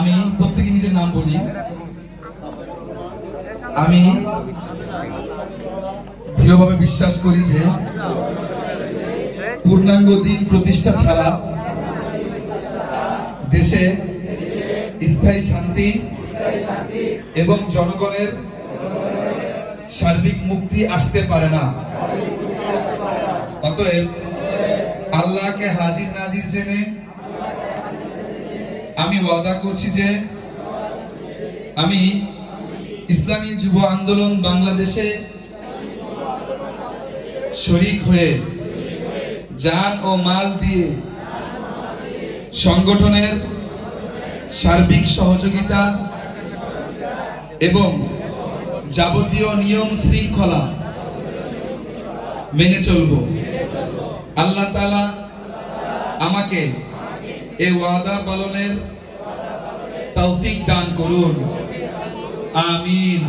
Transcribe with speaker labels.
Speaker 1: আমি প্রত্যেকে নিজের নাম বলি। আমি দৃঢ়ভাবে বিশ্বাস করি যে পূর্ণাঙ্গ দিন প্রতিষ্ঠা ছাড়া দেশে স্থায়ী শান্তি এবং জনগণের সার্বিক মুক্তি আসতে পারে না। অতএব আল্লাহকে হাজির নাজির জেনে আমি ওয়াদা করছি যে আমি ইসলামী যুব আন্দোলন বাংলাদেশে শরীক হয়ে জান ও মাল দিয়ে সংগঠনের সার্বিক সহযোগিতা এবং যাবতীয় নিয়ম শৃঙ্খলা মেনে চলব। আল্লাহ তাআলা আমাকে এই ওয়াদা পালনের তৌফিক দান করুন। আমিন।